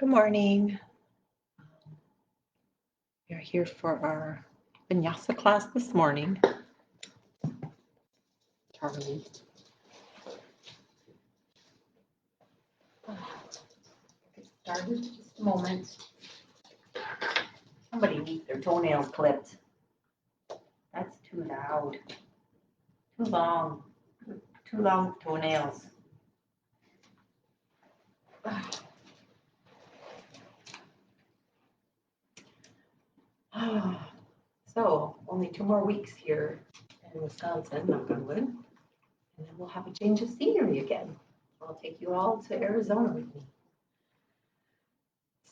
Good morning. We are here for our Vinyasa class this morning. Charlie. Get started just a moment. Somebody needs their toenails clipped. That's too loud. Too long. Too long toenails. So, only 2 more weeks here in Wisconsin, knock on wood, and then we'll have a change of scenery again. I'll take you all to Arizona with me.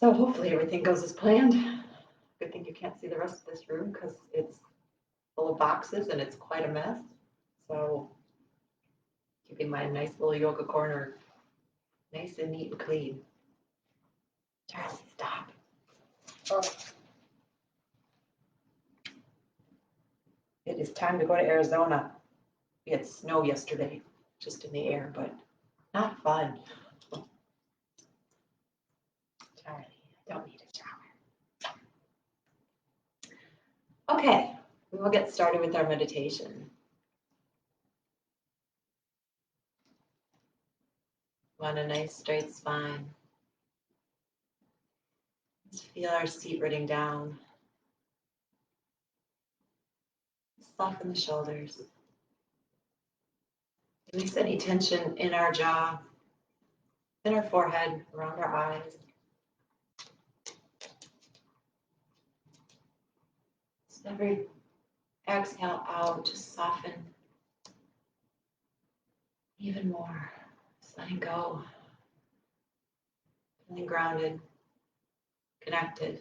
So hopefully everything goes as planned. Good thing you can't see the rest of this room because it's full of boxes and it's quite a mess. So keeping my nice little yoga corner nice and neat and clean. Charlie, stop. Oh. It is time to go to Arizona. We had snow yesterday, just in the air, but not fun. Charlie, I don't need a shower. Okay, we will get started with our meditation. Want a nice straight spine. Just feel our seat rooting down. Soften the shoulders. Release any tension in our jaw, in our forehead, around our eyes. So every exhale out, just soften even more. Just letting go. Feeling grounded, connected.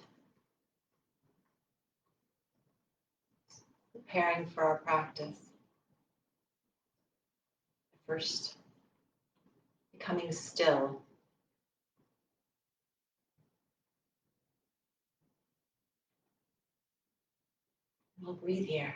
Preparing for our practice. First, becoming still. We'll breathe here.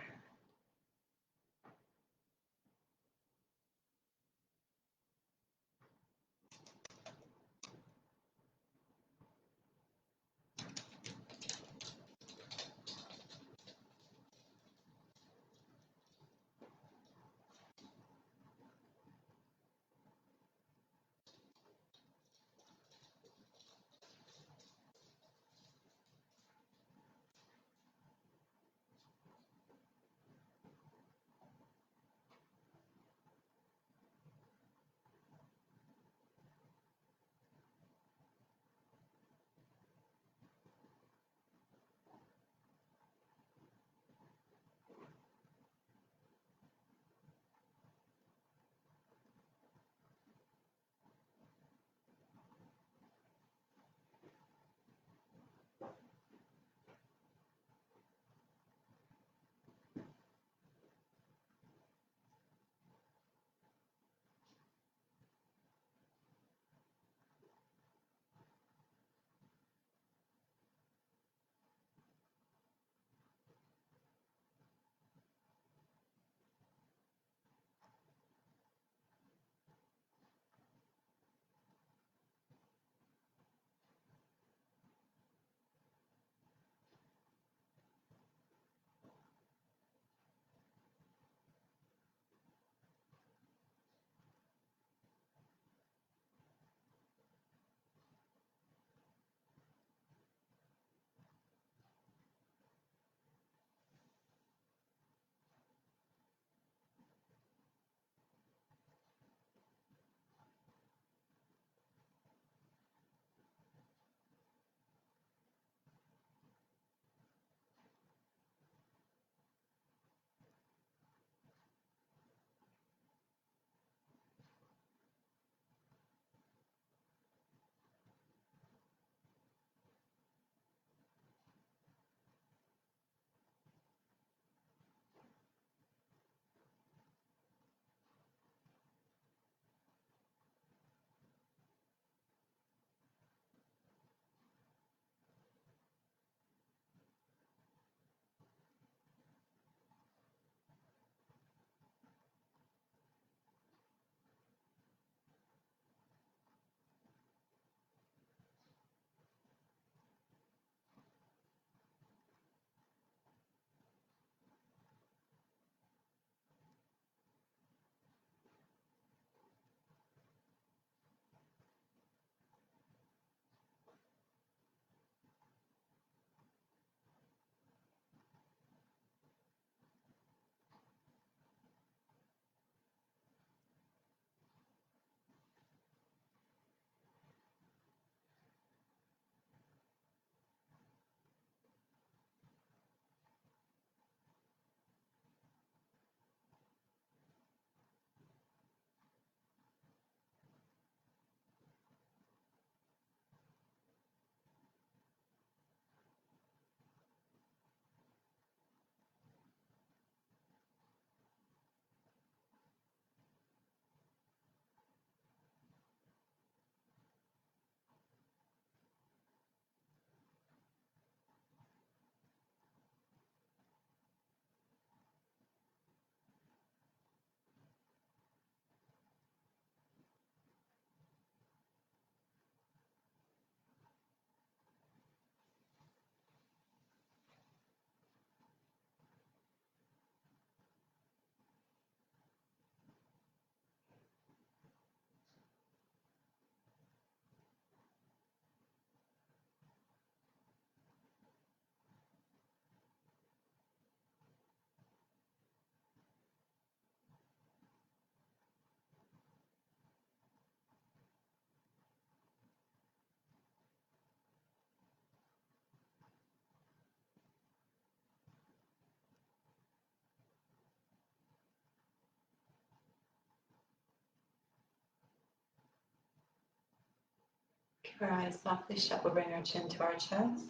Keep our eyes softly shut. We'll bring our chin to our chest.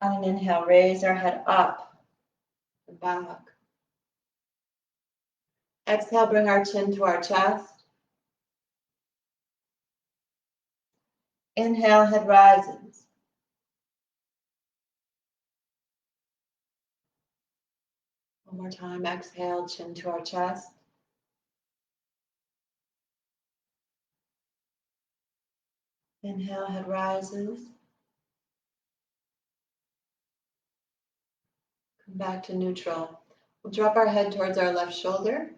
On an inhale, raise our head up and back. Exhale, bring our chin to our chest. Inhale, head rises. One more time, exhale, chin to our chest. Inhale, head rises. Come back to neutral. We'll drop our head towards our left shoulder.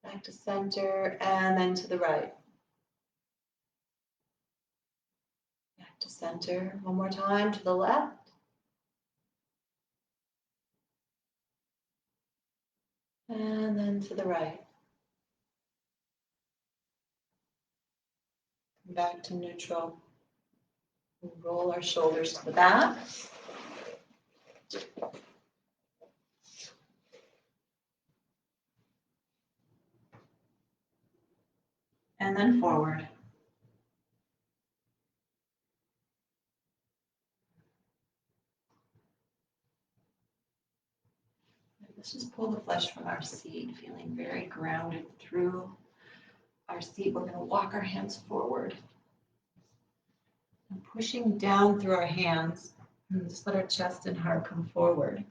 Back to center and then to the right. Back to center. One more time to the left. And then to the right. Come back to neutral. We'll roll our shoulders to the back. And then forward. Let's just pull the flesh from our seat, feeling very grounded through our seat. We're going to walk our hands forward. And pushing down through our hands, and just let our chest and heart come forward.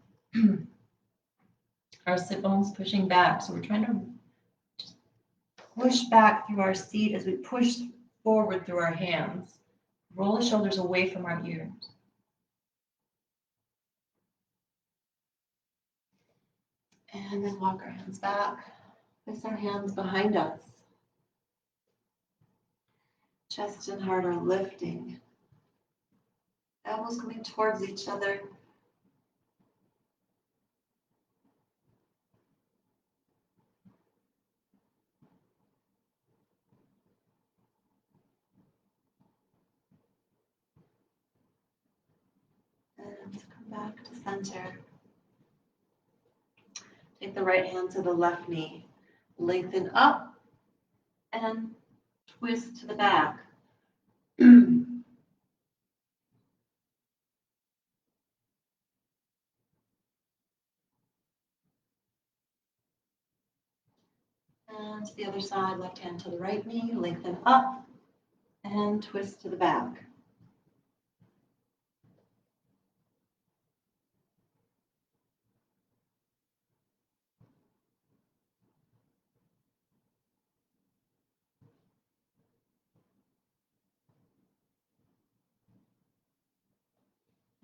Our sit bones pushing back. So we're trying to just push back through our seat as we push forward through our hands. Roll the shoulders away from our ears. And then walk our hands back. Place our hands behind us. Chest and heart are lifting. Elbows coming towards each other. And come back to center. Take the right hand to the left knee. Lengthen up and twist to the back. And to the other side, left hand to the right knee, lengthen up and twist to the back.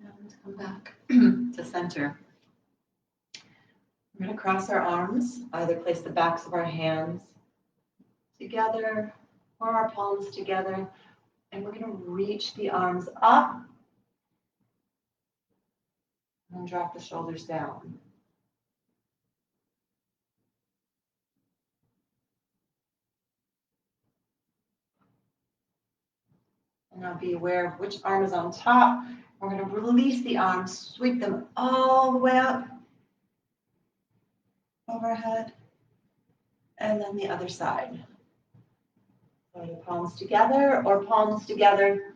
And come back to center. We're going to cross our arms, either place the backs of our hands together or our palms together. And we're going to reach the arms up and drop the shoulders down. And now be aware of which arm is on top. We're going to release the arms, sweep them all the way up, overhead, and then the other side. So your palms together or palms together.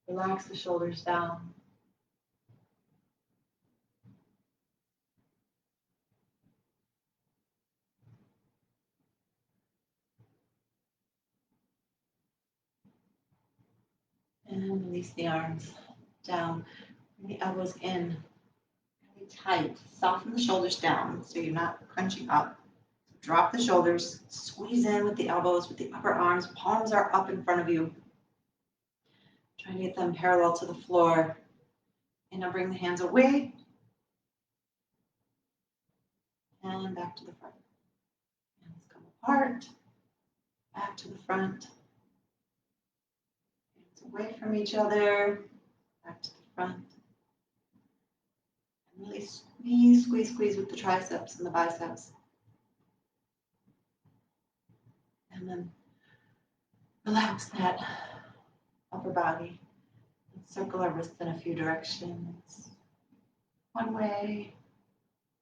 Relax the shoulders down. And release the arms down. Bring the elbows in. Really tight. Soften the shoulders down so you're not crunching up. Drop the shoulders. Squeeze in with the elbows, with the upper arms. Palms are up in front of you. Try to get them parallel to the floor. And now bring the hands away. And back to the front. Hands come apart. Back to the front. Away from each other, back to the front. And really squeeze, squeeze, squeeze with the triceps and the biceps. And then relax that upper body. And circle our wrists in a few directions. One way,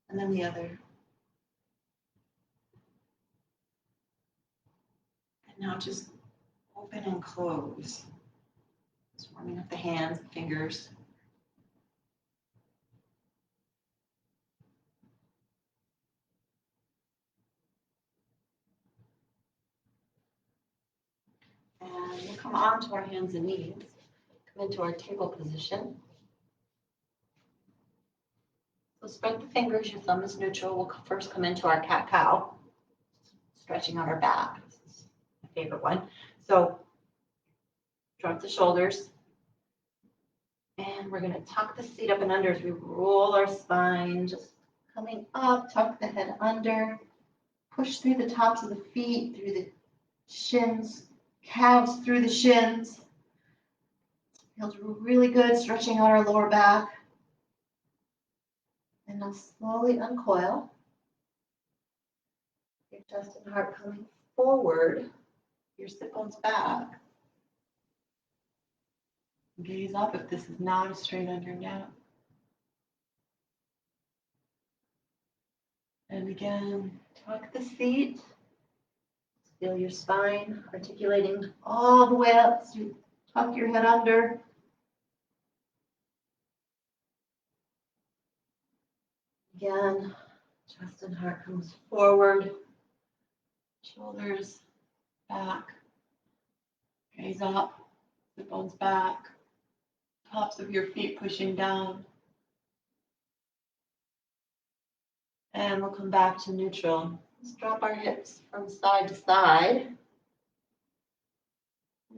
and then the other. Now just open and close. Just warming up the hands, fingers. And we'll come onto our hands and knees. Come into our table position. So spread the fingers, your thumb is neutral. We'll first come into our cat-cow, stretching out our back. This is my favorite one. So drop the shoulders. And we're going to tuck the seat up and under as we roll our spine, just coming up, tuck the head under, push through the tops of the feet, through the shins, calves through the shins. Feels really good, stretching out our lower back. And now slowly uncoil. Your chest and heart coming forward, your sit bones back. Gaze up if this is not a straight under nap. And again, tuck the seat. Feel your spine articulating all the way up. So you tuck your head under. Again, chest and heart comes forward. Shoulders back. Gaze up. Sit bones back. Tops of your feet pushing down. And we'll come back to neutral. Let's drop our hips from side to side.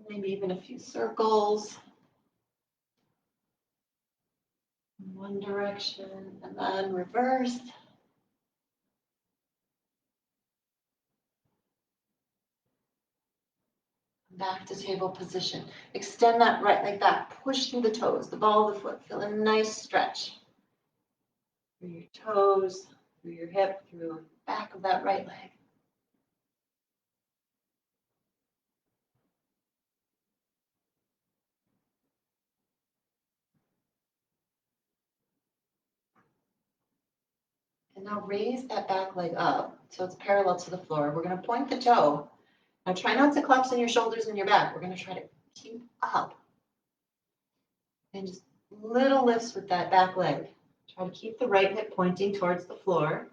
Maybe even a few circles. In one direction and then reverse. Back to table position. Extend that right leg back. Push through the toes, the ball of the foot. Feel a nice stretch. Through your toes, through your hip, through the back of that right leg. And now raise that back leg up so it's parallel to the floor. We're going to point the toe. Now try not to collapse in your shoulders and your back. We're going to try to keep up. And just little lifts with that back leg. Try to keep the right hip pointing towards the floor.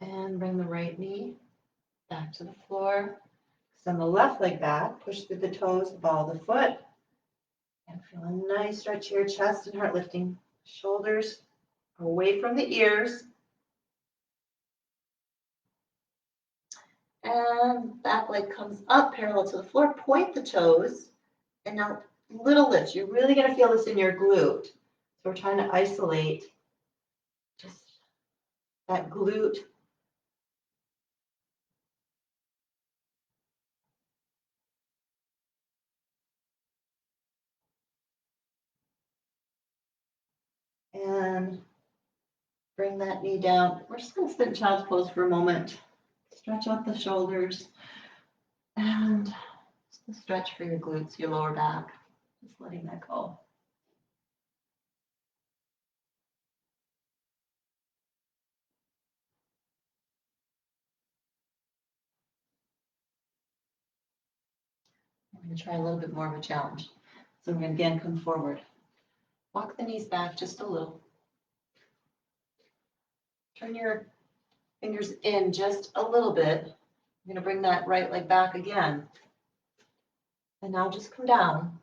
And bring the right knee back to the floor. Extend the left leg back. Push through the toes, the ball of the foot. And feel a nice stretch here, chest and heart lifting. Shoulders away from the ears. And back leg comes up parallel to the floor. Point the toes. And now little lifts. You're really going to feel this in your glute. So we're trying to isolate just that glute. And bring that knee down. We're just going to sit in child's pose for a moment. Stretch out the shoulders. And just a stretch for your glutes, your lower back. Just letting that go. I'm going to try a little bit more of a challenge. So I'm going to again come forward. Walk the knees back just a little. Turn your fingers in just a little bit. I'm going to bring that right leg back again. And now just come down.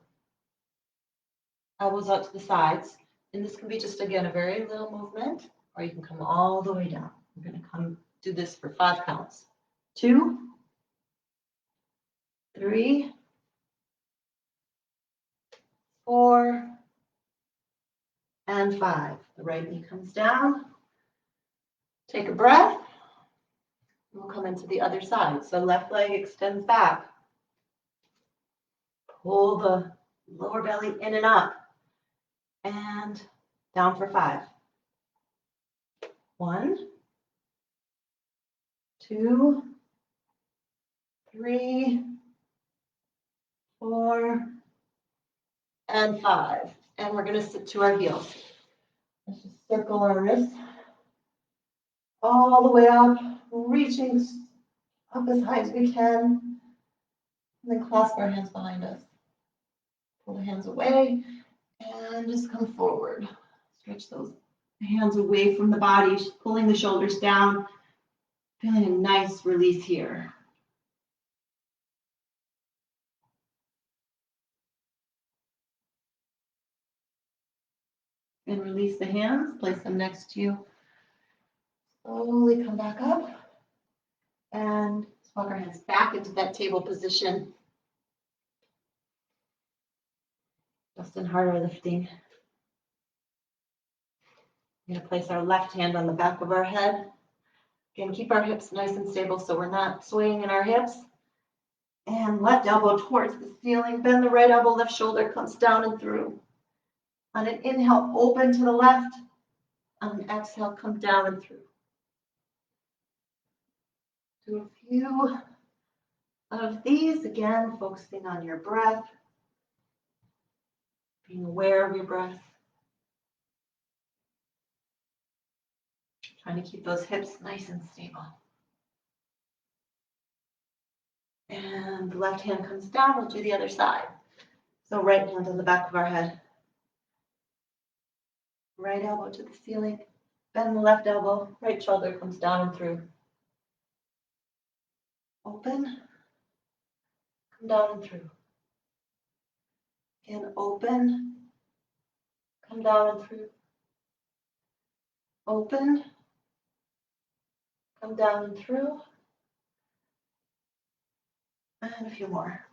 Elbows out to the sides. And this can be just, again, a very little movement, or you can come all the way down. We're going to come do this for 5 counts. 2, 3, 4, and 5. The right knee comes down. Take a breath. We'll come into the other side. So left leg extends back. Pull the lower belly in and up. And down for 5. 1, 2, 3, 4, and 5. And we're going to sit to our heels. Let's just circle our wrists all the way up, reaching up as high as we can, and then clasp our hands behind us. Pull the hands away and just come forward. Stretch those hands away from the body, pulling the shoulders down, feeling a nice release here. And release the hands, place them next to you. Slowly come back up and walk our hands back into that table position. Just in harder lifting. We're going to place our left hand on the back of our head. Again, keep our hips nice and stable so we're not swaying in our hips. And left elbow towards the ceiling. Bend the right elbow, left shoulder comes down and through. On an inhale, open to the left. On an exhale, come down and through. Do a few of these, again, focusing on your breath, being aware of your breath. Trying to keep those hips nice and stable. And the left hand comes down, we'll do the other side. So right hand on the back of our head. Right elbow to the ceiling. Bend the left elbow, right shoulder comes down and through. Open. Come down and through. Again, open. Come down and through. Open. Come down and through. And a few more.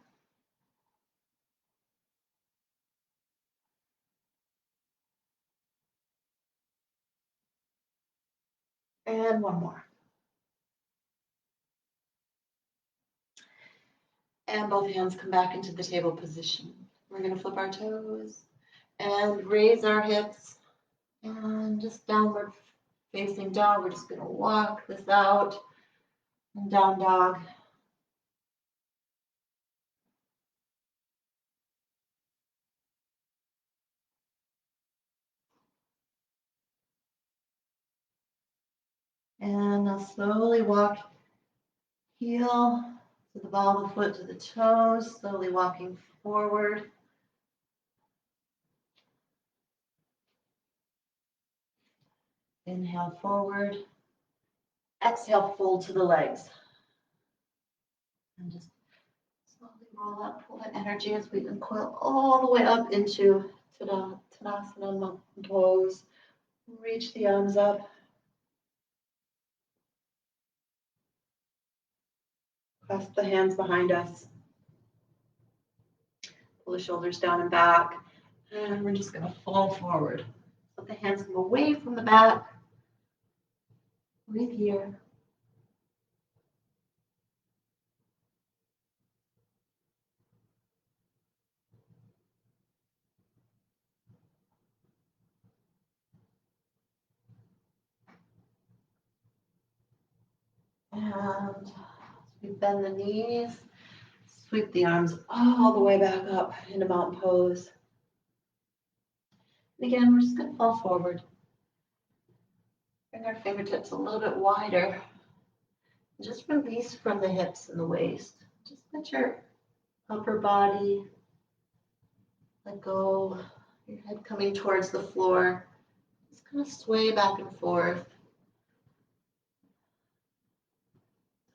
And one more. And both hands come back into the table position. We're going to flip our toes and raise our hips and just downward facing dog. We're just going to walk this out and down dog. And now slowly walk heel to the ball of the foot to the toes, slowly walking forward. Inhale forward. Exhale, fold to the legs. And just slowly roll up, pull that energy as we uncoil all the way up into Tadasana mountain pose. Reach the arms up. Clasp the hands behind us. Pull the shoulders down and back. And we're just going to fall forward. Let the hands come away from the back. Breathe here. And we bend the knees. Sweep the arms all the way back up into mountain pose. And again, we're just going to fall forward. Bring our fingertips a little bit wider. Just release from the hips and the waist. Just let your upper body let go. Your head coming towards the floor. Just kind of sway back and forth.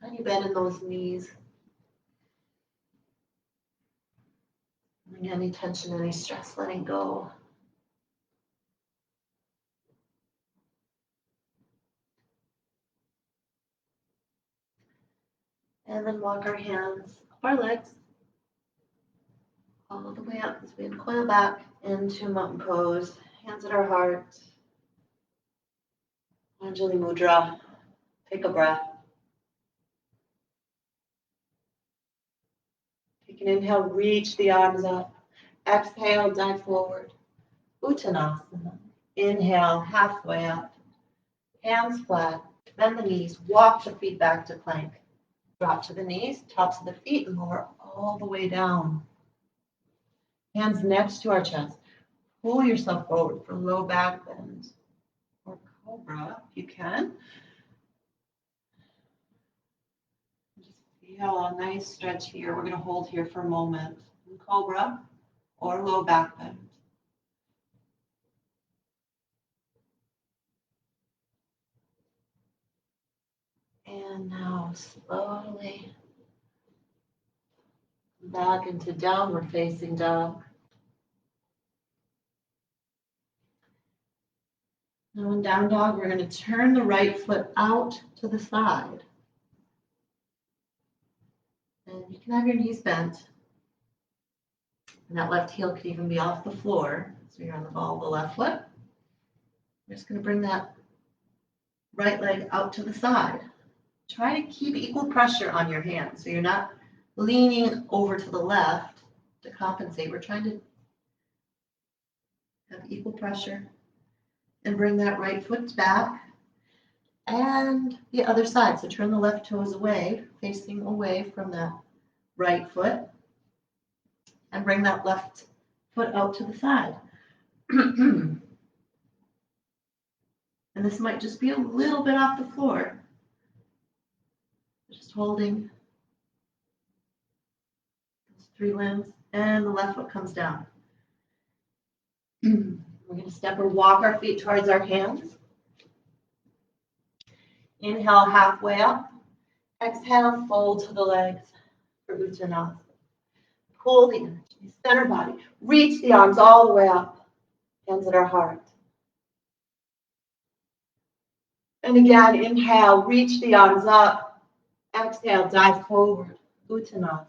Tiny bend in those knees. Any tension, any stress, letting go. And then walk our hands up our legs all the way up as we coil back into mountain pose. Hands at our heart. Anjali Mudra. Take a breath. Take an inhale, reach the arms up. Exhale, dive forward. Uttanasana. Inhale, halfway up. Hands flat. Bend the knees. Walk the feet back to plank. Drop to the knees, tops of the feet, and lower all the way down. Hands next to our chest. Pull yourself forward for low back bend or cobra if you can. Just feel a nice stretch here. We're going to hold here for a moment. Cobra or low back bend. And now slowly back into downward facing dog. Now in down dog, we're going to turn the right foot out to the side. And you can have your knees bent. And that left heel could even be off the floor. So you're on the ball of the left foot. We're just going to bring that right leg out to the side. Try to keep equal pressure on your hands. So you're not leaning over to the left to compensate. We're trying to have equal pressure and bring that right foot back and the other side. So turn the left toes away, facing away from that right foot, and bring that left foot out to the side. And this might just be a little bit off the floor. Just holding those 3 limbs, and the left foot comes down. We're going to step or walk our feet towards our hands. Inhale halfway up. Exhale, fold to the legs for Uttanasana. Pull the energy, center body. Reach the arms all the way up. Hands at our heart. And again, inhale, reach the arms up. Exhale, dive forward. Uttanasana.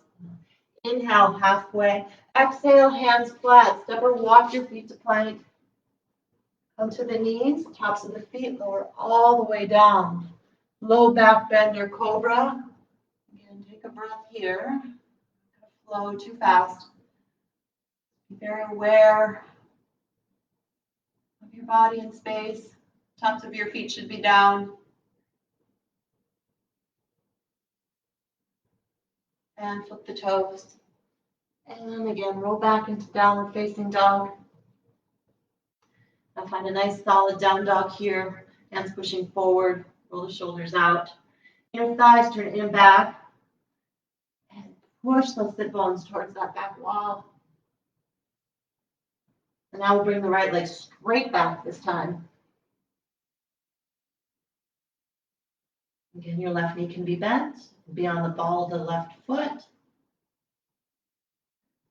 Inhale, halfway. Exhale, hands flat. Step or walk your feet to plank. Come to the knees, tops of the feet, lower all the way down. Low back bend or cobra. Again, take a breath here. Flow too fast. Be very aware of your body and space. Tops of your feet should be down. And flip the toes. And then again, roll back into downward facing dog. Now find a nice solid down dog here. Hands pushing forward. Roll the shoulders out. Inner thighs turn in and back. And push those sit bones towards that back wall. And now we'll bring the right leg straight back this time. Again, your left knee can be bent. Be on the ball of the left foot.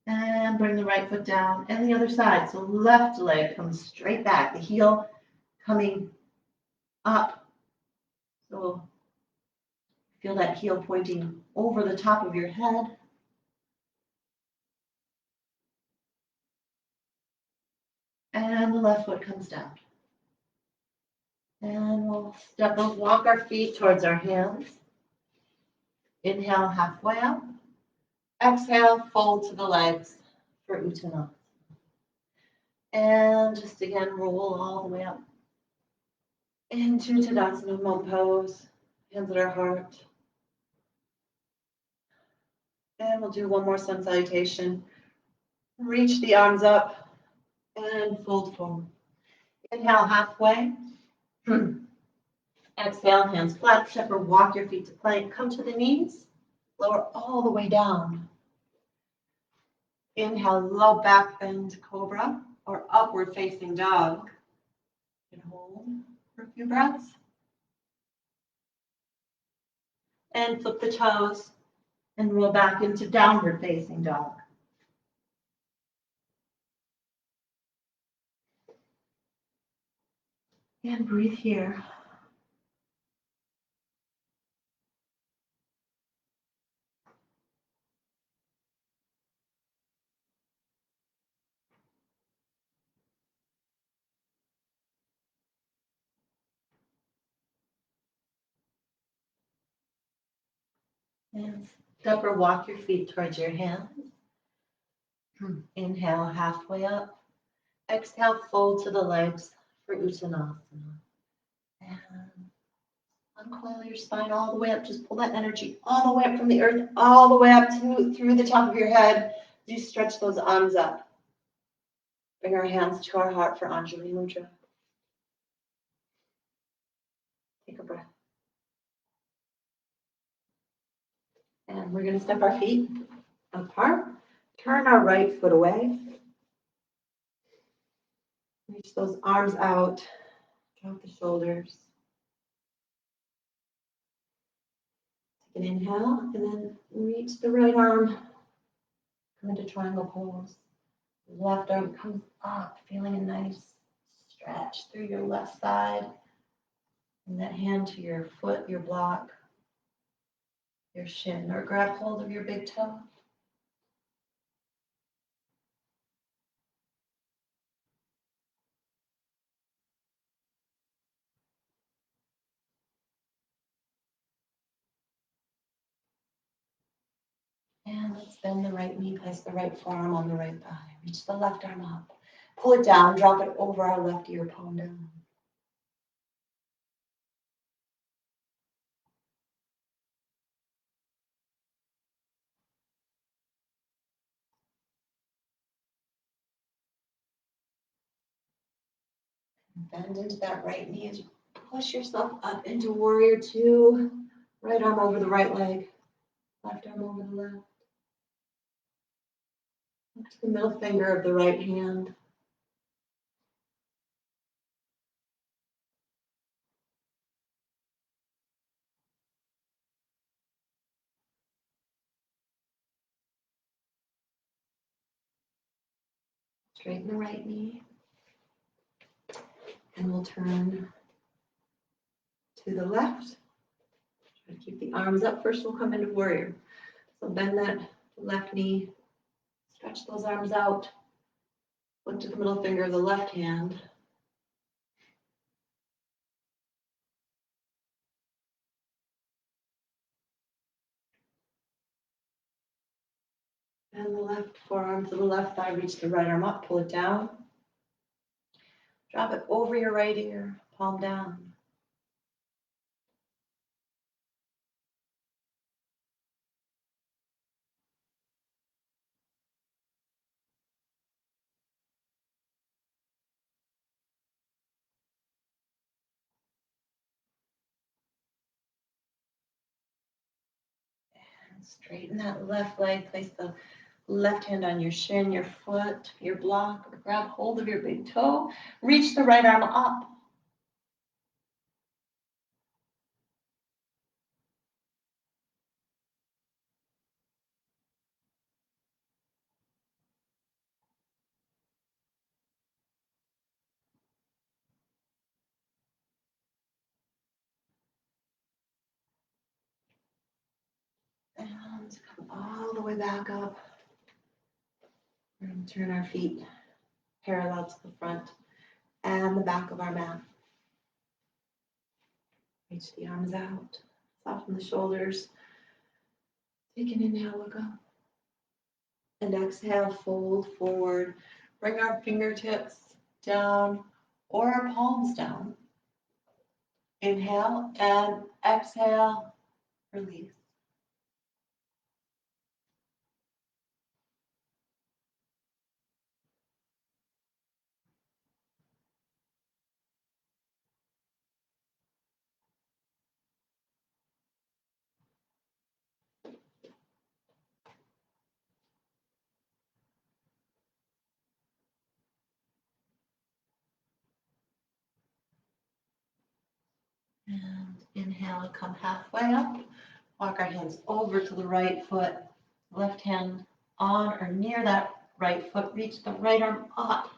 And bring the right foot down. And the other side. So left leg comes straight back. The heel coming up. So feel that heel pointing over the top of your head. And the left foot comes down. And we'll step up, walk our feet towards our hands. Inhale, halfway up. Exhale, fold to the legs for Uttanasana. And just again, roll all the way up into Tadasana Mud Pose. Hands at our heart. And we'll do one more sun salutation. Reach the arms up and fold forward. Inhale, halfway. Exhale, hands flat. Step or walk your feet to plank. Come to the knees. Lower all the way down. Inhale, low back bend cobra or upward facing dog. And hold for a few breaths. And flip the toes and roll back into downward facing dog. And breathe here. And step or walk your feet towards your hands. Inhale, halfway up. Exhale, fold to the legs for Uttanasana. And uncoil your spine all the way up. Just pull that energy all the way up from the earth, all the way up to through the top of your head. You stretch those arms up. Bring our hands to our heart for Anjali Mudra. Take a breath. And we're going to step our feet apart. Turn our right foot away. Reach those arms out. Drop the shoulders. Take an inhale and then reach the right arm. Come into triangle pose. Left arm comes up, feeling a nice stretch through your left side. And that hand to your foot, your block, your shin, or grab hold of your big toe. And let's bend the right knee, place the right forearm on the right thigh. Reach the left arm up. Pull it down, drop it over our left ear, palm down. Bend into that right knee as you push yourself up into warrior two. Right arm over the right leg, left arm over the left. Up to the middle finger of the right hand. Straighten the right knee. And we'll turn to the left. Try to keep the arms up. First, we'll come into warrior. So bend that left knee. Stretch those arms out. Look to the middle finger of the left hand. And the left forearm to the left thigh. Reach the right arm up. Pull it down. Drop it over your right ear. Palm down. And straighten that left leg. Place the left hand on your shin, your foot, your block, or grab hold of your big toe. Reach the right arm up. And come all the way back up. We're going to turn our feet parallel to the front and the back of our mat. Reach the arms out. Soften the shoulders. Take an inhale, look up. And exhale, fold forward. Bring our fingertips down or our palms down. Inhale and exhale, release. And inhale, come halfway up. Walk our hands over to the right foot. Left hand on or near that right foot. Reach the right arm up.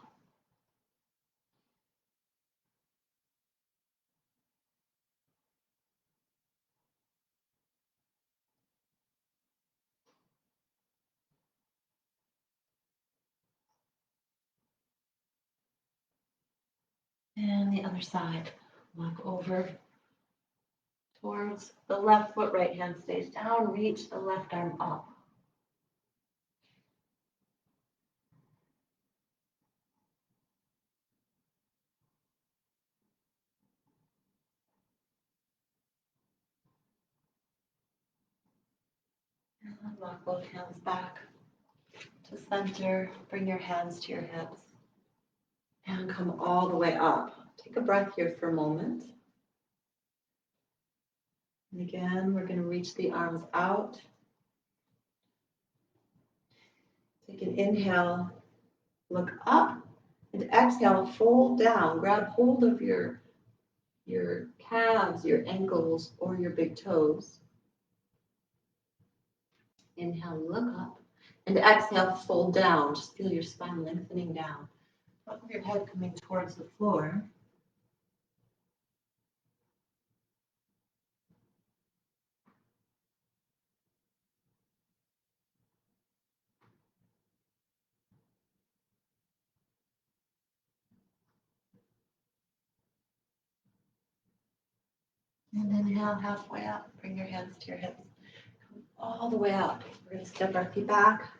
And the other side. Walk over towards the left foot. Right hand stays down. Reach the left arm up. And walk both hands back to center. Bring your hands to your hips. And come all the way up. Take a breath here for a moment. And again, we're going to reach the arms out. Take an inhale, look up, and exhale, fold down. Grab hold of your calves, your ankles, or your big toes. Inhale, look up, and exhale, fold down. Just feel your spine lengthening down. Top of your head coming towards the floor. And inhale, halfway up. Bring your hands to your hips. Come all the way up. We're going to step our feet back.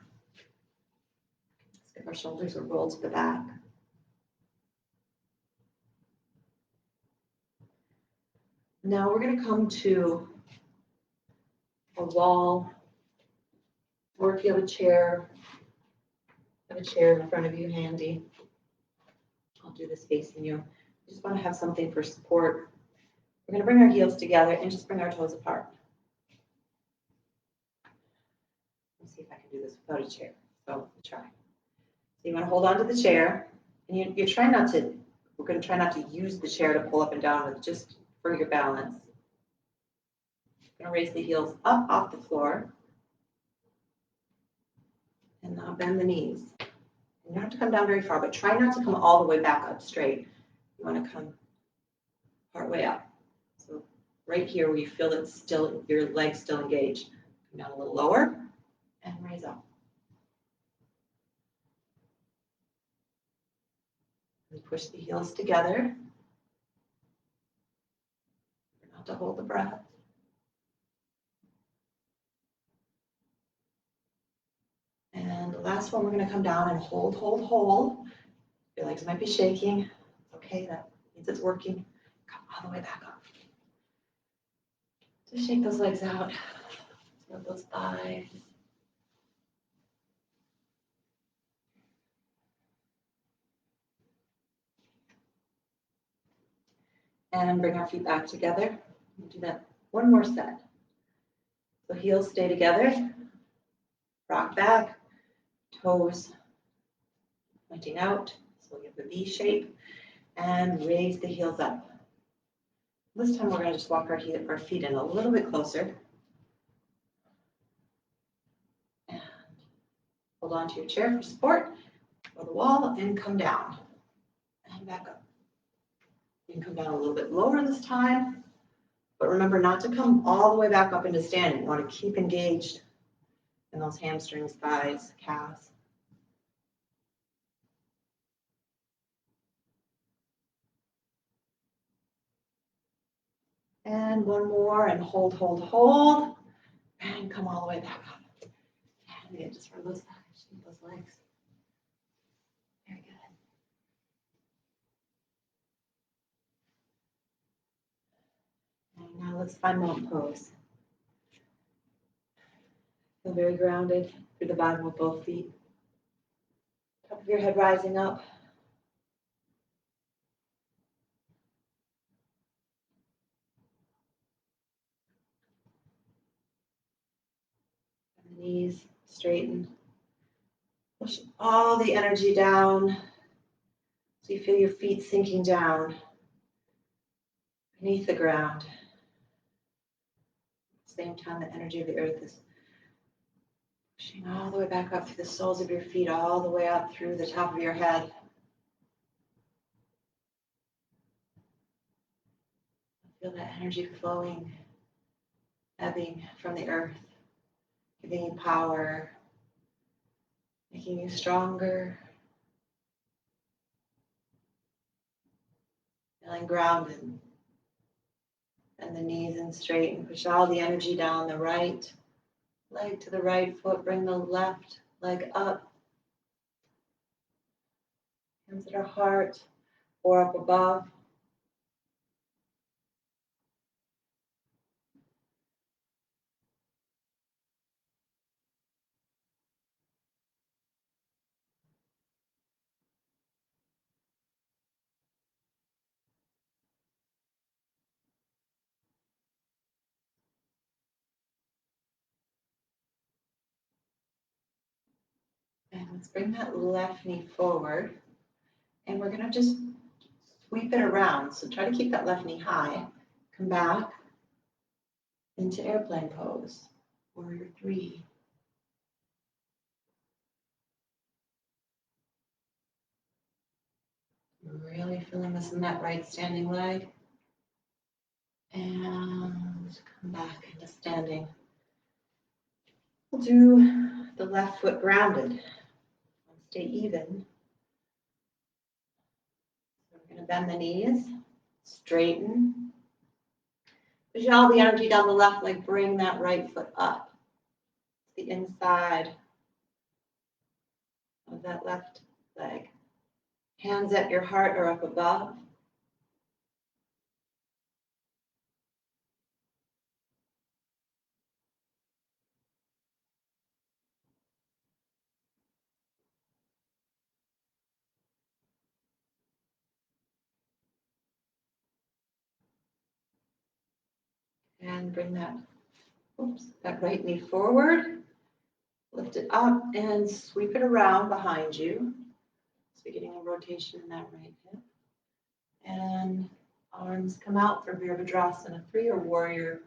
Step our shoulders or roll to the back. Now we're going to come to a wall, or if you have a chair in front of you handy. I'll do this facing you. You just want to have something for support. We're going to bring our heels together and just bring our toes apart. Let's see if I can do this without a chair. So try. So you want to hold on to the chair, and you're trying not to. We're going to try not to use the chair to pull up and down with, just for your balance. You're going to raise the heels up off the floor, and now bend the knees. You don't have to come down very far, but try not to come all the way back up straight. You want to come part way up. So right here where you feel it still, your legs still engaged. Come down a little lower and raise up. And push the heels together. Not to hold the breath. And the last one, we're going to come down and hold, hold, hold. Your legs might be shaking. It's okay, that means it's working. Come all the way back up. Just shake those legs out. Rub those thighs. And bring our feet back together. We'll do that one more set. So heels stay together. Rock back. Toes pointing out. So we have the V shape. And raise the heels up. This time we're going to just walk our feet in a little bit closer. And hold on to your chair for support. Go to the wall and come down. And back up. You can come down a little bit lower this time. But remember not to come all the way back up into standing. You want to keep engaged in those hamstrings, thighs, calves. And one more, and hold, hold, hold. And come all the way back up. And again, just rub those thighs, shake those legs. Very good. And now let's find mountain pose. Feel very grounded through the bottom of both feet. Top of your head rising up. And the knees straighten. Push all the energy down. So you feel your feet sinking down beneath the ground. At the same time, the energy of the earth is pushing all the way back up through the soles of your feet, all the way up through the top of your head. Feel that energy flowing, ebbing from the earth, giving you power, making you stronger, feeling grounded. And the knees in straight and push all the energy down the right leg to the right foot. Bring the left leg up. Hands at our heart or up above. Let's bring that left knee forward. And we're gonna just sweep it around. So try to keep that left knee high. Come back into airplane pose, warrior 3. Really feeling this in that right standing leg. And come back into standing. We'll do the left foot grounded. Stay even. So we're going to bend the knees, straighten. Push all the energy down the left leg, bring that right foot up. The inside of that left leg. Hands at your heart or up above. And bring that right knee forward. Lift it up and sweep it around behind you. So you're getting a rotation in that right hip. And arms come out for Virabhadrasana 3 or warrior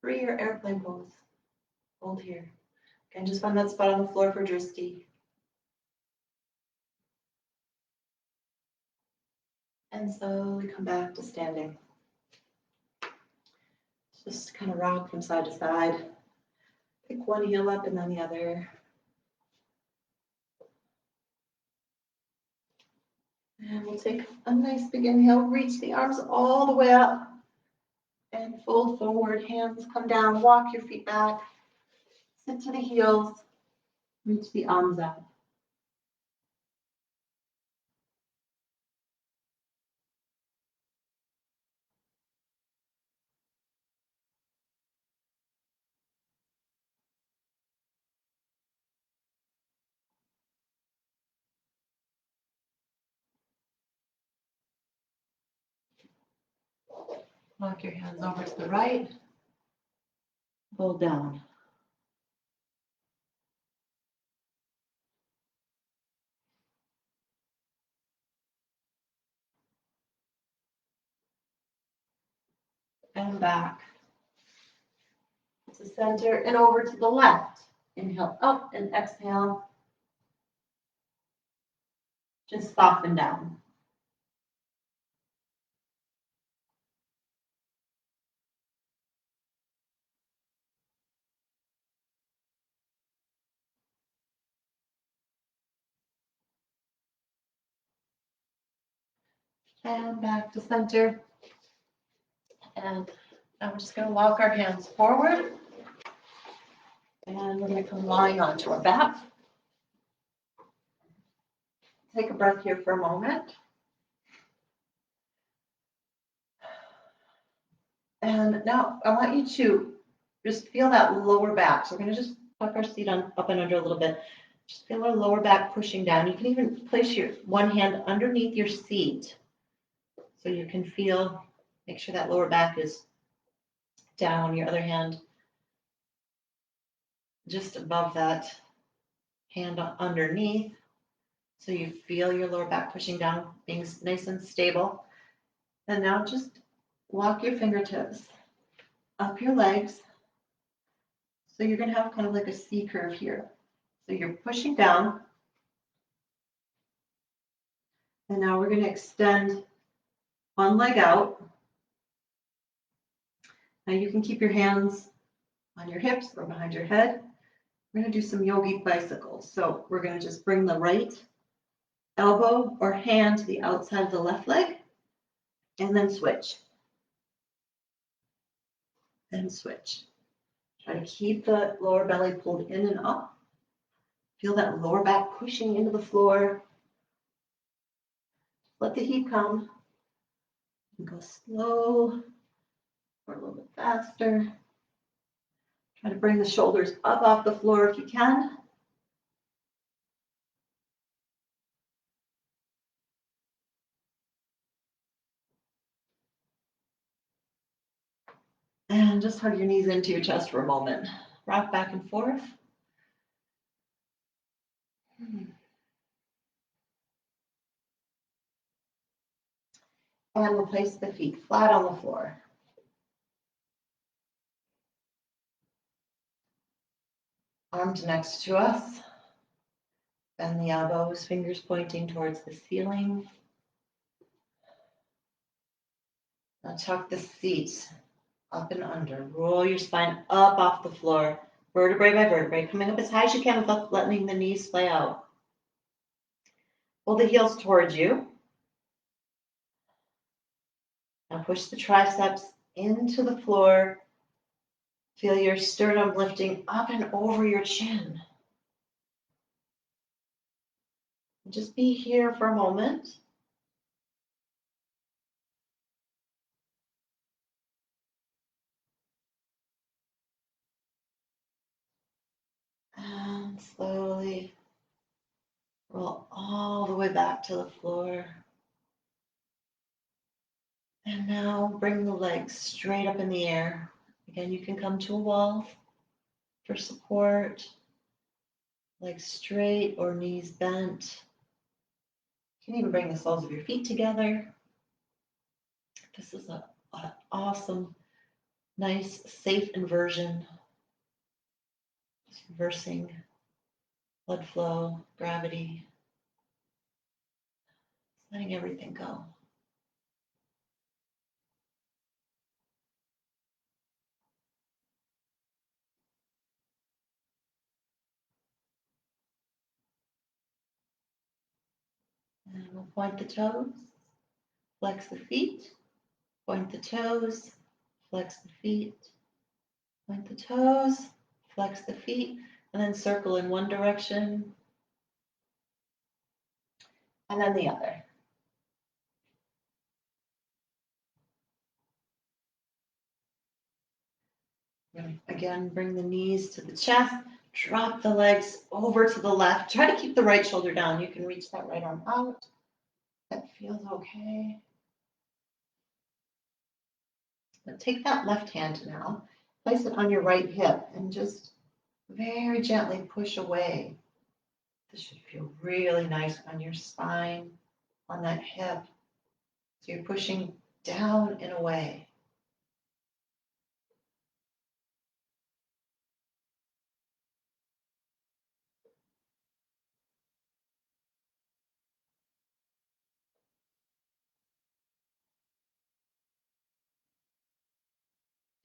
3 or airplane pose. Hold here. Again, just find that spot on the floor for Drishti. And slowly come back to standing. Just kind of rock from side to side. Pick one heel up and then the other. And we'll take a nice big inhale. Reach the arms all the way up. And fold forward. Hands come down. Walk your feet back. Sit to the heels. Reach the arms up. Walk your hands over to the right. Pull down. And back. To center and over to the left. Inhale up and exhale. Just soften down. And back to center. And now we're just going to walk our hands forward. And we're going to come lying onto our back. Take a breath here for a moment. And now I want you to just feel that lower back. So we're going to just tuck our seat up and under a little bit. Just feel our lower back pushing down. You can even place your one hand underneath your seat so you can feel, make sure that lower back is down. Your other hand just above that hand underneath. So you feel your lower back pushing down, being nice and stable. And now just walk your fingertips up your legs. So you're going to have kind of like a C curve here. So you're pushing down. And now we're going to extend one leg out. Now you can keep your hands on your hips or behind your head. We're going to do some yogi bicycles. So we're going to just bring the right elbow or hand to the outside of the left leg and then switch. And switch. Try to keep the lower belly pulled in and up. Feel that lower back pushing into the floor. Let the heat come. Go slow or a little bit faster. Try to bring the shoulders up off the floor if you can. And just hug your knees into your chest for a moment. Rock back and forth. And we'll place the feet flat on the floor. Arms next to us. Bend the elbows, fingers pointing towards the ceiling. Now tuck the seat up and under. Roll your spine up off the floor, vertebrae by vertebrae, coming up as high as you can without letting the knees splay out. Pull the heels towards you. Now push the triceps into the floor. Feel your sternum lifting up and over your chin. Just be here for a moment. And slowly roll all the way back to the floor. And now bring the legs straight up in the air. Again, you can come to a wall for support. Legs straight or knees bent. You can even bring the soles of your feet together. This is an awesome, nice, safe inversion. Just reversing blood flow, gravity, letting everything go. And we'll point the toes, flex the feet, point the toes, flex the feet, point the toes, flex the feet, and then circle in one direction, and then the other. Again, bring the knees to the chest, drop the legs over to the left. Try to keep the right shoulder down. You can reach that right arm out. That feels okay. But take that left hand now, place it on your right hip, and just very gently push away. This should feel really nice on your spine, on that hip. So you're pushing down and away.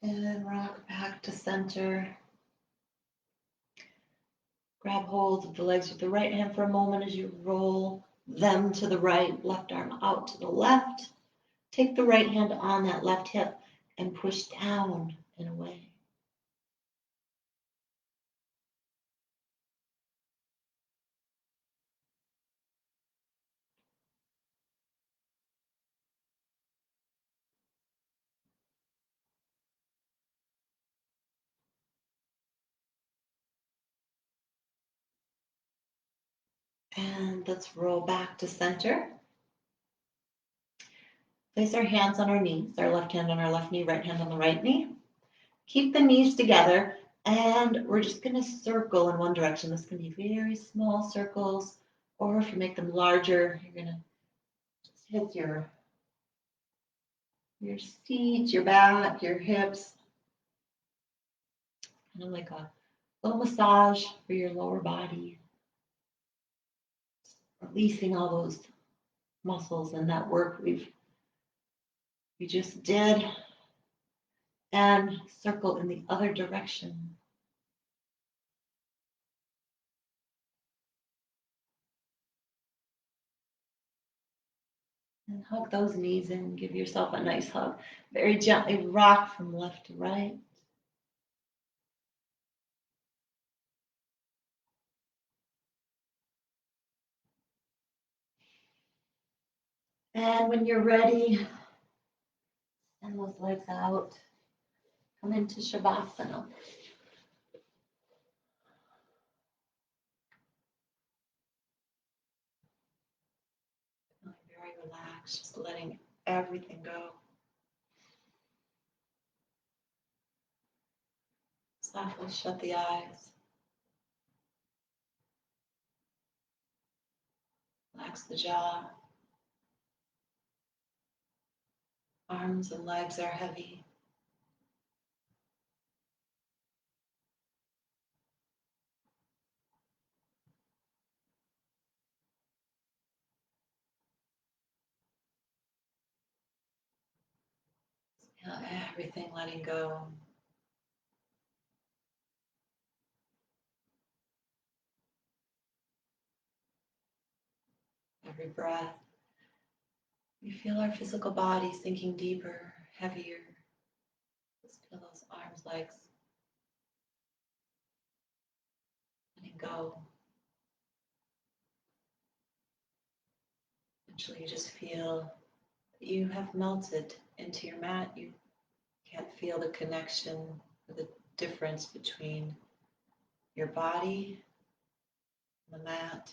And rock back to center. Grab hold of the legs with the right hand for a moment as you roll them to the right, left arm out to the left. Take the right hand on that left hip and push down and away. And let's roll back to center. Place our hands on our knees, our left hand on our left knee, right hand on the right knee. Keep the knees together, and we're just going to circle in one direction. This can be very small circles, or if you make them larger, you're going to just hit your seat, your back, your hips, kind of like a little massage for your lower body, releasing all those muscles and that work we just did, and circle in the other direction. And hug those knees in, give yourself a nice hug. Very gently rock from left to right. And when you're ready, send those legs out. Come into Shavasana. Very relaxed, just letting everything go. Softly shut the eyes. Relax the jaw. Arms and legs are heavy. Feel everything letting go. Every breath, we feel our physical body sinking deeper, heavier. Just feel those arms, legs letting go. Eventually, you just feel that you have melted into your mat. You can't feel the connection or the difference between your body and the mat.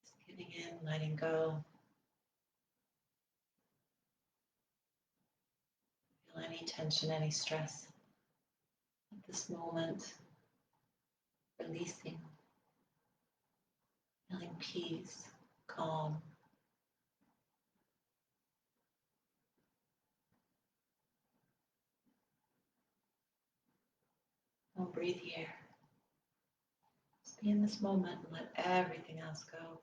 Just giving in, letting go. Feel any tension, any stress at this moment. Releasing, feeling peace, calm. Don't breathe here. Just be in this moment and let everything else go.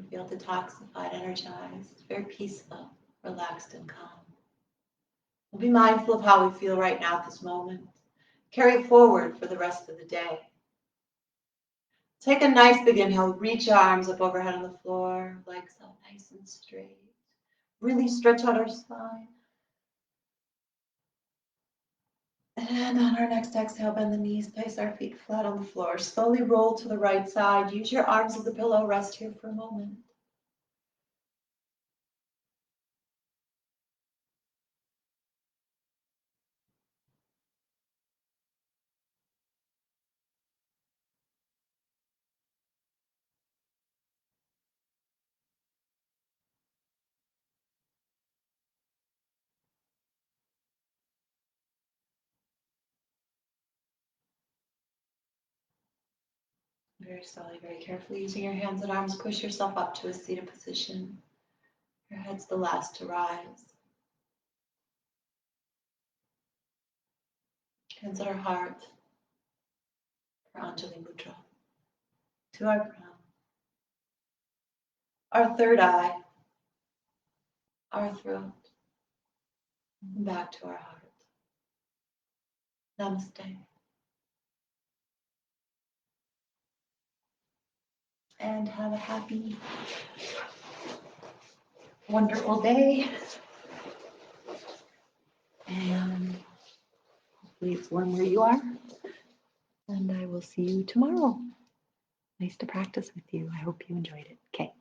You feel detoxified, energized, very peaceful, relaxed, and calm. We'll be mindful of how we feel right now at this moment. Carry it forward for the rest of the day. Take a nice big inhale. Reach your arms up overhead on the floor, legs out nice and straight. Really stretch out our spine. And on our next exhale, bend the knees, place our feet flat on the floor. Slowly roll to the right side. Use your arms as a pillow. Rest here for a moment. Very slowly, very carefully, using your hands and arms, push yourself up to a seated position. Your head's the last to rise. Hands at our heart for Anjali Mudra. To our crown. Our third eye. Our throat. And back to our heart. Namaste. And have a happy, wonderful day. And hopefully it's warm where you are. And I will see you tomorrow. Nice to practice with you. I hope you enjoyed it. Okay.